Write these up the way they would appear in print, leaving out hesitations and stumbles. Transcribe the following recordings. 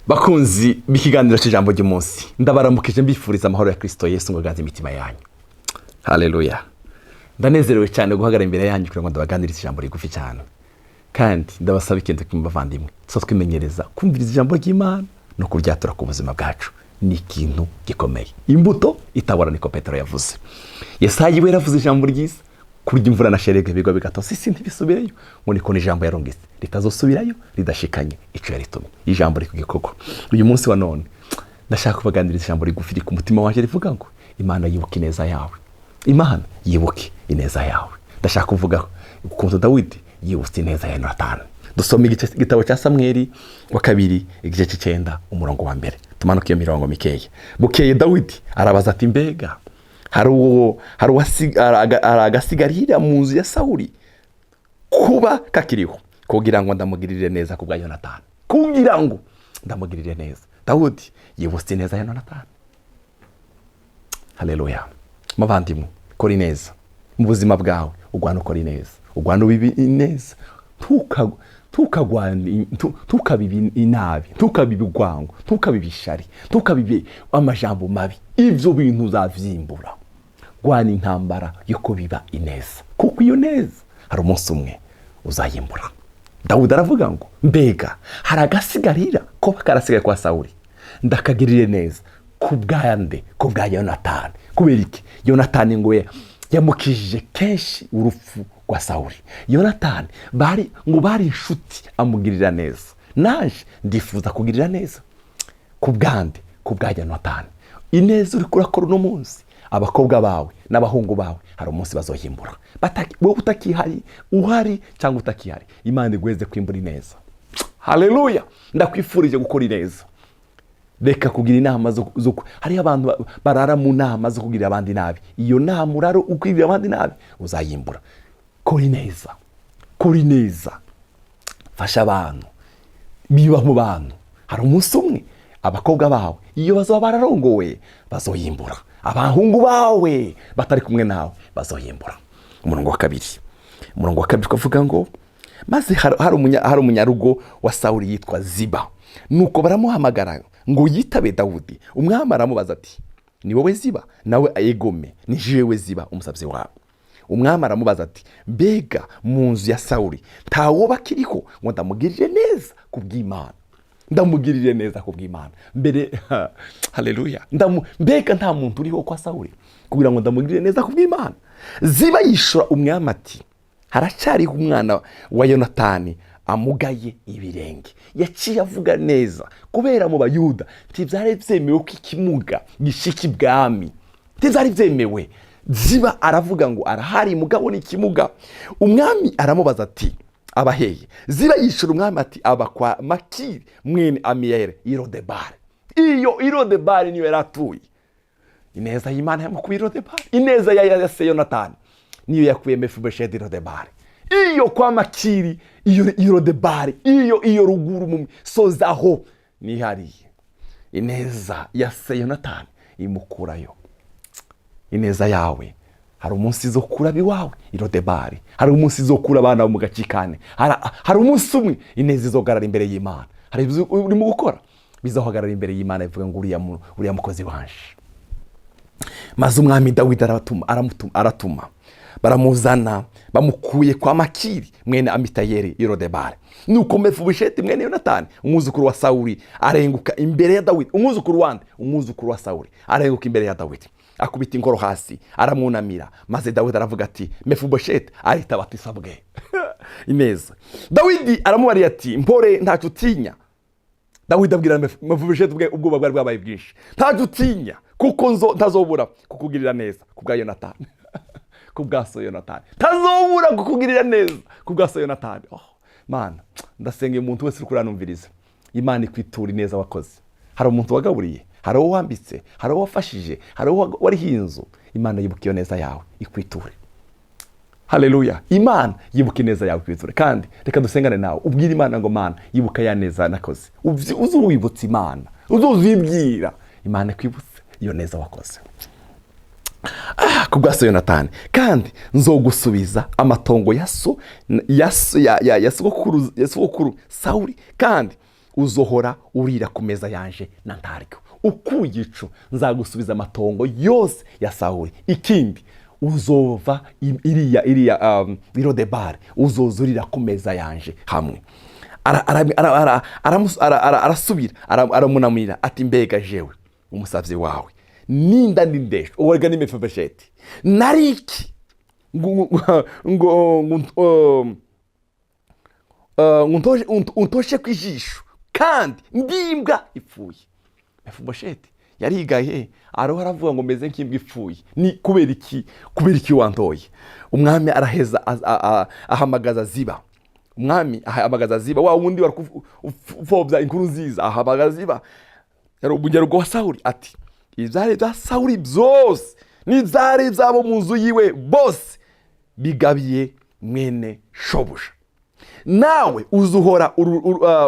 bakunzi b'ikiganiro cy'ijambo ry'umunsi, ndabaramukije mbifuriza amahoro ya Kristo Yesu ngo aganze imitima yanyu. Haleluya. Ndanezerewe cyane guhagarara imbere yanyu kugira ngo ndabaganirize ijambo rigufi cyane, kandi ndabasaba ikintu kimwe bavandimwe, so twimenyereza kumviriza ijambo ry'Imana no kuryatura ku buzima bwacu. Ni ikintu gikomeye, imbuto itabora, niko Petero yavuze. Yesayi we yaravuze ijambo ryiza, kurya imvura na sherege bigo bigatosa isi ntibisubireyo, ngo niko n'ijambo yarongeze ritazosubirayo ridashikanye ico yaritumye. Ijambo riri ku gikorwa. Uyu munsi wa none ndashaka kubaganiriza ijambo rigufi ku mutima wanje rivuga ngo Imana yibuke ineza yawe. Imana yibuke ineza yawe. Ndashaka kuvuga ukuntu Dawidi yibutse ineza ya Yonatani. Dusome igitabo cya Samweli wa kabiri igice cy'icenda umurongo wa mbere. Tumanuka iyo mirongo mikeya. Bukeye Dawidi arabaza ati, mbega hari agasigarira mu nzu ya Sawuli kuba kakiriho kugira ngo ndamugirire neza ku bwa Yonatani, kugira ngo ndamugirire neza. Dawidi yibutse neza ya Yonatani. Haleluya. Muvandimwe, kora neza mu buzima bwawe, ugwana ukora neza, ugwana ubibi neza, tukabibi inabi, tukabibi gwango, tukabibi shari, tukabibi amajambo mabi. Ivyo bintu uzavyimbura. Gwana intambara yo kubiba ineza, kuko iyo neza hari umunsi umwe uzayimbura. Dawudi aravuga ngo, mbega hari agasigarira ko karasigaye kwa Sawuli, ndakagirire neza ku bwande, ku bwa Yonatani. Kubera iki? Yonatani ngo yamukijije kenshi urupfu rwa Sawuli. Yonatani bari inshuti, amugirira neza. Naje ndifuza kugirira neza ku bwande, ku bwa Yonatani. Ineza uri kurakora uno munsi, abakobwa bawe n'abahungu bawe hari umunsi bazohimbura. Wowe utakihari, uhari cyangwa utakihari, Imana igweze kwimbura ineza. Haleluya. Ndakwifurije gukora ineza. Reka kugira inama zo hari abantu barara mu nama zo kugira abandi nabi. Iyo nama uraro ukirira abandi nabi uzayimbura. Kora ineza, kora ineza, fasha abantu, biba mu bantu. Hari umunsi umwe abakobwa bawe iyo bazoba bararongowe bazoyimbura, abahungu bawe batari kumwe nawe bazoyimbura. Umurongo wa kabiri kuvuga ngo, maze hari umunyarugo wa Sawuli yitwa Ziba, nuko baramuhamagara ngo yitabe Dawudi. Umwami aramubaza ati, ni wowe Ziba? Nawe ayegome, ni jewe Ziba umusabyi wawe. Umwami aramubaza ati, mbega mu nzu ya Sawuli ntawo bakiriho ngo ndamugirire neza ku bw'Imana? Ndamugirire neza ku bw'Imana. Mbere haleluya. Mbega nta muntu uriho kwa Sawuli kugira ngo ndamugirire neza ku bw'Imana? Ziba yishura umwami ati, haracyariho umwana wa Yonatani amugaye ibirenge. Yaciye avuga neza kubera mu Bayuda ntibyari byemewe ko ikimuga gishika ibwami, ntibyari byemewe. Ziba aravuga ngo arahari mugabo ni ikimuga. Umwami aramubaza ati, abaheye? Ziba yishura umwami ati, aba kwa Makiri mwene Amiyeli Irodebari. Iyo Irodebari niyo yaratuye. Ineza y'Imana yamukuye Irodebari. Ineza ya Yonatani niyo yakuye Mefibosheti Irodebari. Iyo kwa Makiri, iyo Irodebari, iyo ruguru mu sozaho nihariye. Ineza ya Yonatani imukurayo. Ineza yawe hari umunsi izokura biwawe Irodebari, hari umunsi izokura abana mu gacikane, hari umunsi umwe ineza izogarara imbere y'Imana. Hari ibyo urimo gukora bizahagarara imbere y'Imana, ivuga ngo uriya mukozi wanje. Maze umwami Dawidi aratuma baramuzana, bamukuye kwa Makiri mwene Amitayeli Irodebari. Nuko Mefibosheti mwene Yonatani umwuzukuru wa Sawuli arenguka imbere ya Dawidi. Umwuzukuru wa Sawuli arenguka imbere ya Dawidi, akubita ingoro hasi, aramwunamira. Maze Dawidi aravuga ati, Mefibosheti aritaba ati, sabwe. Ineza. Dawidi aramubariye ati, mpore ntacyo utinya. Dawidi abwira Mefibosheti ubwoba bwari bwabaye bwinshi, ntacyo utinya kuko ntazobura kukugirira neza ku bwa Yonatani. Ku bwa Yonatani ntazobura kukugirira neza ku bwa Yonatani. Mana, ndasenga umuntu wese uri kuranumviriza, Imana ikwitura ineza wakoze. Hari umuntu wagaburiye, hari uwo wambitse, hari uwo wafashije, hari uwo wariho inzu. Imana yibuka iyo neza yawe ikwiture. Haleluya. Imana yibuka ineza yawe ikwiture. Kandi reka dusengane nawe, ubwira Imana ngo, Mana yibuka ya neza nakoze. Uzubibutsa Imana, uzuzibwira Imana ikwibutse iyo neza wakoze ku bwa Yonatani. Kandi nzogusubiza amatongo ya sogokuru Sawuli, kandi uzohora urira ku meza yanje na ntaryo. Ukuye ico nzagusubiza amatongo yose ya Sawuli. Ikindi uzova iriya Lodebari, uzozurira ku meza yanje hamwe. Arasubira aramunamira ati mbega jewe umusavyi wawe ninda ndindeshwe uwega ni Mefibosheti nariki untoshe kwijisho kandi ndimbwa ipfuye. Mefibosheti yarigaye aroho aravuga ngo meze nk'imbwa ipfuye. Ni kubera iki wantoye? Umwami araheza ahamagaza Ziba. Umwami ahamagaza Ziba, wa wundi wari ufobya inkuru nziza. Ahamagaza Ziba yari umunyarugabo wa Sawuli ati ivyari bya Sawuli byose n'ivyari byabo mu nzu yiwe bose bigabiye mwene shobuja. Nawe uzuhora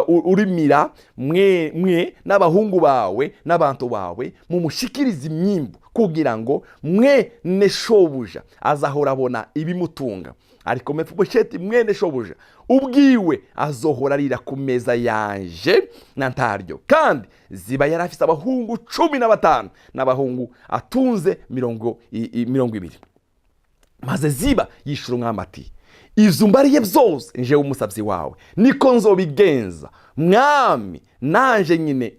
urimira mwe n'abahungu bawe n'abantu bawe mumushikiriza imyimbu kugira ngo mwene shobuja azahora abona ibimutunga. Ariko Mefibosheti mwene shobuja ubwiwe azohora arira ku meza yanje na ntaryo. Kandi Ziba yari afise abahungu 15 n'abahungu atunze 20. Maze Ziba yishura umwami ati ivyo mbariye byose nje umusavyi wawe niko nzobigenza mwami, nanje nyine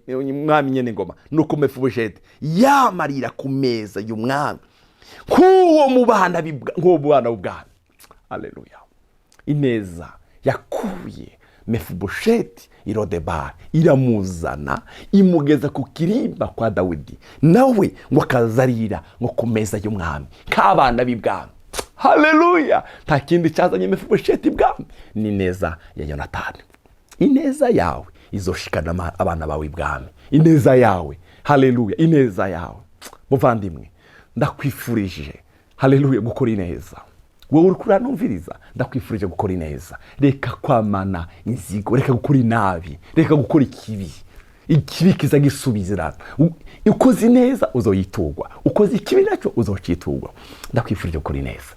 mwami nyene ngoma. Nuko Mefibosheti yamarira ku meza y'umwami nk'uwo mu bana b'ubwami. Haleluya. Ineza yakuye Mefibosheti i Lodebari iramuzana imugeza ku kirimba kwa Dawidi, nawe ngo akazarira ngo ku meza y'umwami k'abana b'ibwami. Haleluya. Nta kindi cyazanye Mefibosheti ibwami ni ineza ya Yonatani. Ineza yawe izoshikana abana bawe ibwami. Ineza yawe, haleluya, ineza yawe. Muvandimwe, ndakwifurije haleluya gukora ineza. Wowe uri kuranumviriza, ndakwifurije gukora ineza. Reka kwamana inzigo, reka gukora inabi, reka gukora ikibi. Ikibi kiza gisubizirana. Ukoze neza uzoyitugwa, ukoze ikibi nacyo uzocitugwa. Ndakwifurije gukora ineza.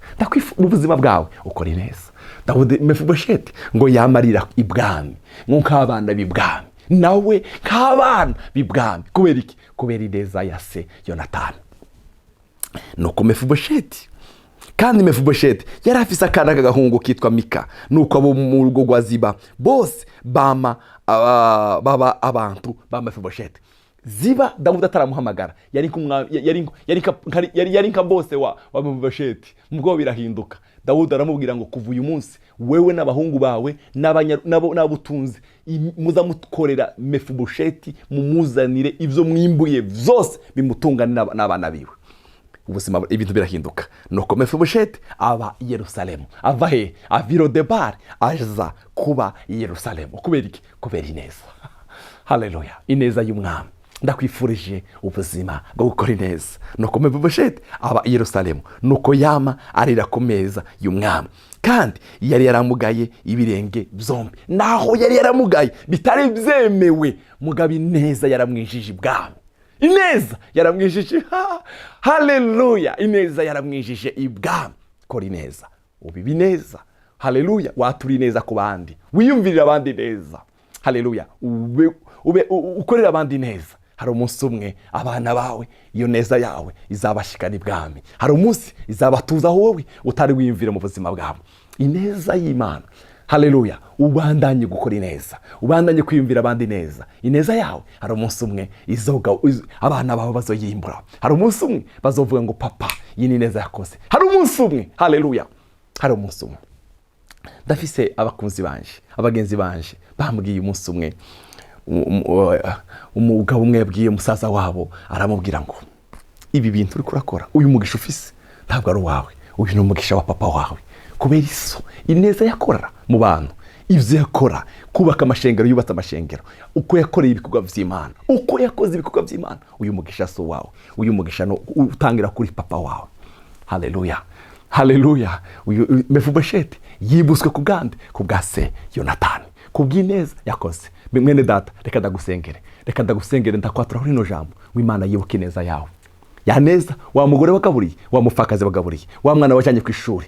Mu buzima bwawe ukora ineza. Dawudi Mefibosheti ngo yamarira ibwami nk'abana b'ibwami, nawe nk'abana b'ibwami. Kubera iki? Kubera ineza ya se Yonatani. Nuko Mefibosheti, kandi Mefibosheti yari afise akana k'agahungu kitwa Mika. Nuko abo mu rugo rwa Ziba bose baba abantu ba Mefibosheti. Ziba Dawudi ataramuhamagara yari nka bose wa Mefibosheti. Mubwo birahinduka, Dawudi aramubwira ngo kuva uyu munsi wewe n'abahungu bawe n'abutunzi muza mukorera Mefibosheti, mumuzanire ivyo mwimbuye vyose bimutungana n'abana biwe. Ubuzima ibintu birahinduka. Nuko Mefibosheti aba i Yerusalemu. Ava he? Ava i Lodebari aza kuba i Yerusalemu. Kubera iki? Kubera ineza. Haleluya. Ineza y'umwami. Ndakwifurije ubuzima bwo gukora ineza. Nuko Mefibosheti aba i Yerusalemu. Nuko yama arira ku meza y'umwami. Kandi yari yaramugaye ibirenge byombi. Naho yari yaramugaye bitari byemewe, mugabo ineza yaramwijije ibwami. Ineza yaramwijije. Haleluya. Ineza yaramwijije ibwami. Kora ineza, ubibi neza. Haleluya. Watura ineza ku bandi, wiyumvirira abandi neza. Haleluya. Ukorera abandi neza. Hari umunsi umwe abana bawe iyo neza yawe izabashikana ibwami. Hari umunsi izabatuza wowe utari wiyumvira mu buzima bwawe. Ineza y'Imana, haleluya, ubandanye gukora ineza, ubandanye kwiyumvira abandi neza. Ineza yawe hari umunsi umwe izoga abana bawe bazoyimbura. Hari umunsi umwe bazovuga ngo papa iyi ni neza yakoze. Hari umunsi umwe, haleluya, hari umunsi umwe. Ndafise abakunzi banje, abagenzi banje bambwiye umunsi umwe, umugabo umwe yabwiye umusaza wabo, aramubwira ngo ibi bintu uri kurakora, uyu mugisha ufise ntabwo ari wawe, uyu ni umugisha wa papa wawe. Kubera iso ineza yakora mu bantu, ivyo yakora, kubaka amashengero, yubatse amashengero, uko yakoreye ibikorwa vy'Imana, uko yakoze ibikorwa vy'Imana, uyu mugisha so wawe, uyu mugisha no utangira kuri papa wawe. Haleluya, haleluya. Uyu Mefibosheti yibuswe ku bwande, ku bwa se Yonatani, ku bw'ineza yakoze. Mwene data, reka ndagusengere ndakwatura kuri no jambo w'Imana yibuka ineza yawe. Ya neza, wa mugore wagaburiye, wa mufakazi wagaburiye, wa mwana wajanye ku ishuri,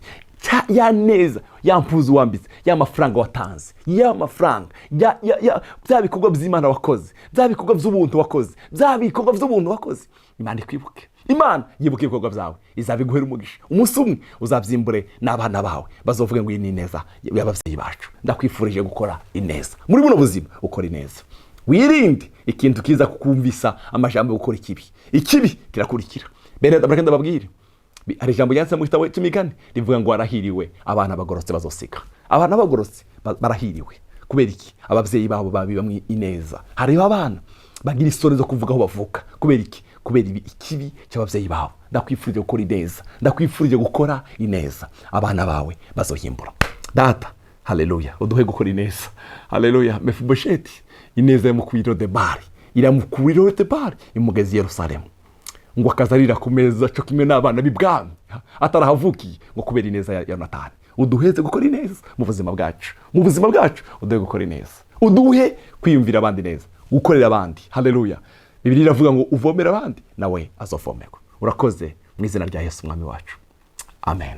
ya neza, ya mpuzu wambitse, ya mafaranga watanze, ya mafaranga, bya bikorwa by'Imana wakoze, bya bikorwa by'ubuntu wakoze, bya bikorwa by'ubuntu wakoze, Imana ikwibuke. Imana yibuke ibikorwa byawe, izabiguhera umugisha. Umunsi umwe uzabyimbure n'abana bawe bazovuge ngo iyi ni ineza y'ababyeyi bacu. Ndakwifurije gukora ineza muri buno buzima, ukora ineza. Wirinde ikintu kiza kukumvisa amajambo yo gukora ikibi. Ikibi kirakurikira. Bene ndabakenda babwire, hari ijambo ryanditse mu gitabo cy'Imigani rivuga ngo arahiriwe abana bagorotse bazosika. Abana bagorotse barahiriwe. Kubera iki? Ababyeyi babo babibamwe ineza. Hari abana bagira isoni zo kuvuga aho bavuka. Kubera iki? Kubera ikibi cy'ababyeyi babo. Ndakwifurije gukora ineza, ndakwifurije gukora ineza. Abana bawe bazohimbura. Data, haleluya, uduhe gukora ineza. Haleluya. Mefibosheti ineza yamukwiro de bari, iramukwiro de bari imugezi Yerusalemu, ngo akazarira ku meza cyo kimwe n'abana b'ibwami atarahavukiye, ngo kubera ineza ya Yonatani. Uduheze gukora ineza mu buzima bwacu, mu buzima bwacu uduhe gukora ineza, uduhe kwiyumvira abandi neza, gukorera abandi. Haleluya. Bibiliya iravuga ngo uvomera abandi nawe azovomerwa. Urakoze mu izina rya Yesu umwami wacu, amen.